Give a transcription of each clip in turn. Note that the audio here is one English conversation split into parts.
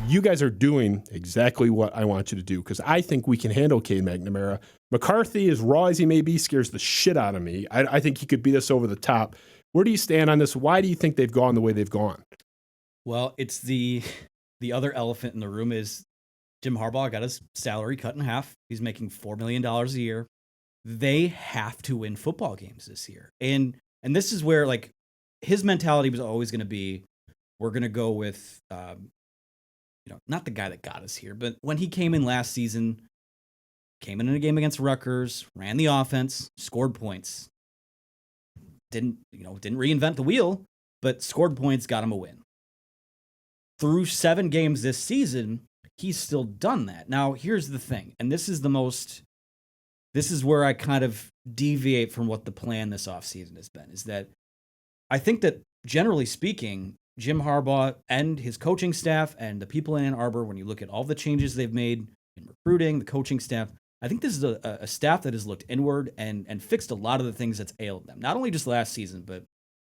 you guys are doing exactly what I want you to do because I think we can handle Cade McNamara. McCarthy, as raw as he may be, scares the shit out of me. I think he could beat us over the top. Where do you stand on this? Why do you think they've gone the way they've gone? Well, it's the other elephant in the room is Jim Harbaugh got his salary cut in half. He's making $4 million a year. They have to win football games this year. And this is where, like, his mentality was always going to be, we're going to go with, not the guy that got us here, but when he came in last season, came in a game against Rutgers, ran the offense, scored points. Didn't reinvent the wheel, but scored points, got him a win. Through 7 games this season, he's still done that. Now, here's the thing, and this is where I kind of deviate from what the plan this offseason has been, is that I think that, generally speaking, Jim Harbaugh and his coaching staff and the people in Ann Arbor, when you look at all the changes they've made in recruiting, the coaching staff, I think this is a staff that has looked inward and fixed a lot of the things that's ailed them. Not only just last season, but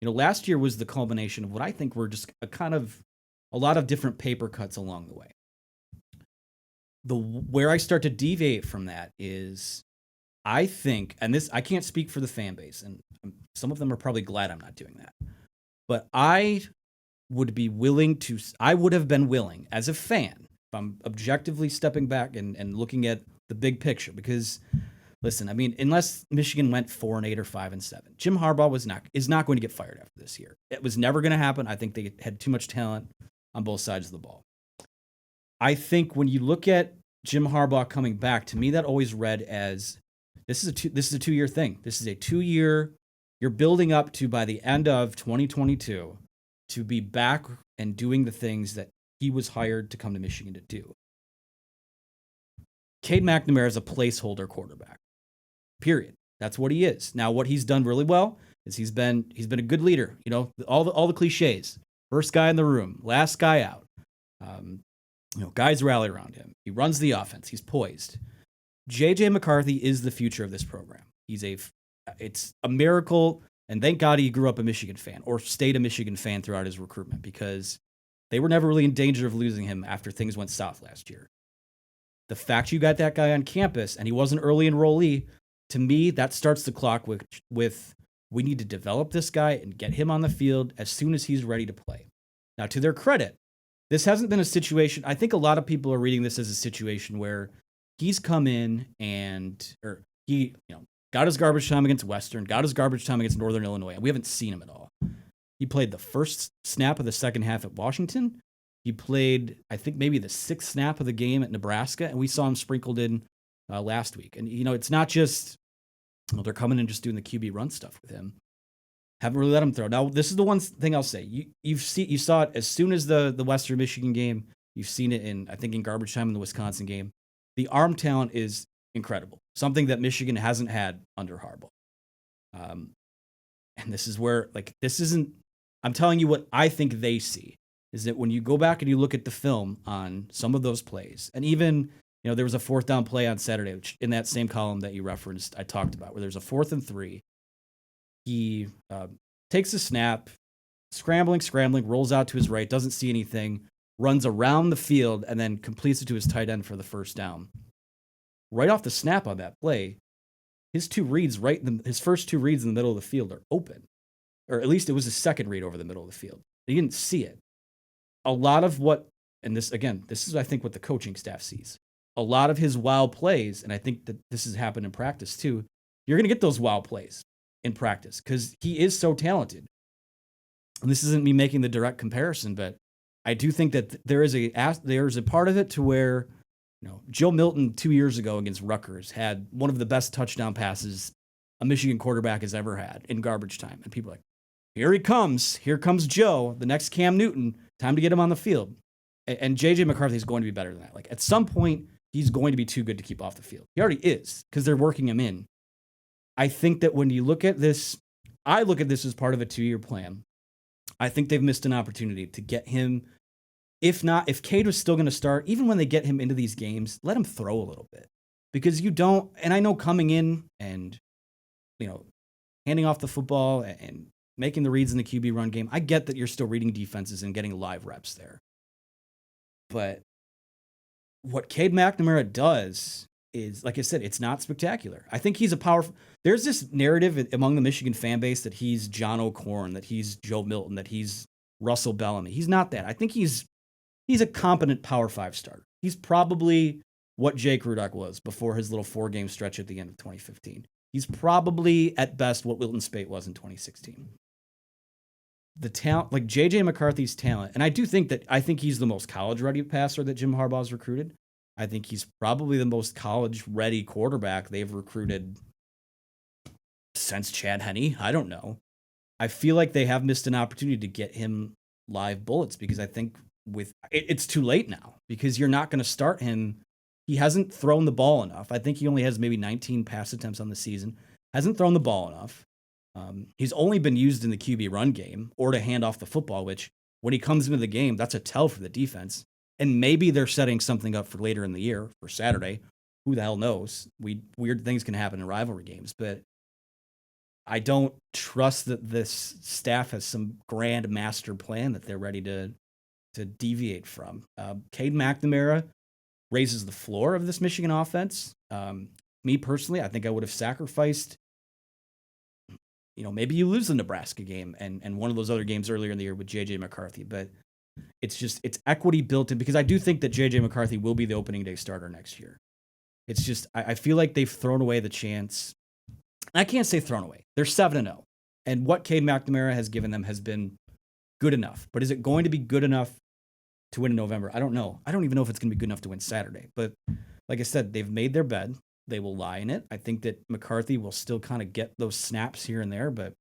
last year was the culmination of what I think were just a lot of different paper cuts along the way. Where I start to deviate from that is, I think, and this, I can't speak for the fan base, and some of them are probably glad I'm not doing that, but I would have been willing as a fan, if I'm objectively stepping back and looking at the big picture, because listen, I mean, unless Michigan went 4-8 or 5-7, Jim Harbaugh is not going to get fired after this year. It was never going to happen. I think they had too much talent on both sides of the ball. I think when you look at Jim Harbaugh coming back, to me that always read as this is a 2-year thing. This is a 2-year. You're building up to, by the end of 2022, to be back and doing the things that he was hired to come to Michigan to do. Cade McNamara is a placeholder quarterback. Period. That's what he is. Now, what he's done really well is he's been a good leader. All the cliches. First guy in the room, last guy out. Guys rally around him. He runs the offense. He's poised. J.J. McCarthy is the future of this program. It's a miracle, and thank God he grew up a Michigan fan or stayed a Michigan fan throughout his recruitment, because they were never really in danger of losing him after things went south last year. The fact you got that guy on campus and he wasn't early enrollee, to me, that starts the clock with we need to develop this guy and get him on the field as soon as he's ready to play. Now, to their credit, this hasn't been a situation. I think a lot of people are reading this as a situation where he's come in or he got his garbage time against Western, got his garbage time against Northern Illinois, and we haven't seen him at all. He played the first snap of the second half at Washington. He played, I think, maybe the 6th snap of the game at Nebraska, and we saw him sprinkled in last week. And, it's not just, they're coming and just doing the QB run stuff with him. Haven't really let him throw. Now, this is the one thing I'll say. You saw it as soon as the Western Michigan game. You've seen it in garbage time in the Wisconsin game. The arm talent is incredible. Something that Michigan hasn't had under Harbaugh. And this is where, I'm telling you what I think they see, is that when you go back and you look at the film on some of those plays, and even, there was a 4th down play on Saturday, which in that same column that you referenced, I talked about, where there's a 4th and 3. He takes a snap, scrambling, rolls out to his right, doesn't see anything, runs around the field, and then completes it to his tight end for the first down. Right off the snap on that play, his first 2 reads in the middle of the field are open. Or at least it was his second read over the middle of the field. He didn't see it. A lot of this is, I think, what the coaching staff sees. A lot of his wild plays, and I think that this has happened in practice too, you're going to get those wild plays in practice because he is so talented. And this isn't me making the direct comparison, but I do think that there is a part of it to where, Joe Milton 2 years ago against Rutgers had one of the best touchdown passes a Michigan quarterback has ever had in garbage time. And people are like, here he comes. Here comes Joe, the next Cam Newton. Time to get him on the field. And J.J. McCarthy is going to be better than that. At some point, he's going to be too good to keep off the field. He already is, because they're working him in. I think that when you look at this, I look at this as part of a 2-year plan. I think they've missed an opportunity to get him. If Cade was still going to start, even when they get him into these games, let him throw a little bit. Because you don't, and I know coming in and, handing off the football and making the reads in the QB run game, I get that you're still reading defenses and getting live reps there. But what Cade McNamara does is, like I said, it's not spectacular. I think he's a powerful. There's this narrative among the Michigan fan base that he's John O'Corn, that he's Joe Milton, that he's Russell Bellamy. He's not that. I think he's a competent Power 5 starter. He's probably what Jake Rudock was before his little 4-game stretch at the end of 2015. He's probably at best what Wilton Spate was in 2016. The talent, like JJ McCarthy's talent, and I think he's the most college-ready passer that Jim Harbaugh's recruited. I think he's probably the most college-ready quarterback they've recruited since Chad Henne. I don't know. I feel like they have missed an opportunity to get him live bullets, because I think it's too late now, because you're not going to start him. He hasn't thrown the ball enough. I think he only has maybe 19 pass attempts on the season. Hasn't thrown the ball enough. He's only been used in the QB run game or to hand off the football, which when he comes into the game, that's a tell for the defense. And maybe they're setting something up for later in the year for Saturday. Who the hell knows? Weird things can happen in rivalry games, but I don't trust that this staff has some grand master plan that they're ready to deviate from. Cade McNamara raises the floor of this Michigan offense. Me personally, I think I would have sacrificed, maybe you lose the Nebraska game and one of those other games earlier in the year with JJ McCarthy, but it's equity built in, because I do think that JJ McCarthy will be the opening day starter next year. It's just, I feel like they've thrown away the chance. I can't say thrown away. They're 7-0. And what Cade McNamara has given them has been good enough. But is it going to be good enough to win in November? I don't know. I don't even know if it's going to be good enough to win Saturday. But like I said, they've made their bed. They will lie in it. I think that McCarthy will still kind of get those snaps here and there, but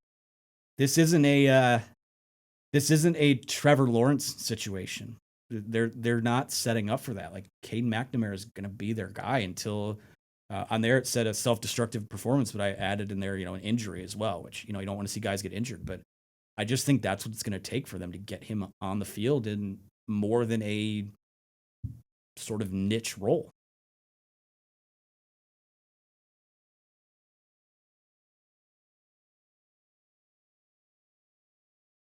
this isn't a Trevor Lawrence situation. They're not setting up for that. Like, Cade McNamara is going to be their guy until on there it said a self-destructive performance, but I added in there, an injury as well, which, you don't want to see guys get injured, but I just think that's what it's going to take for them to get him on the field in more than a sort of niche role.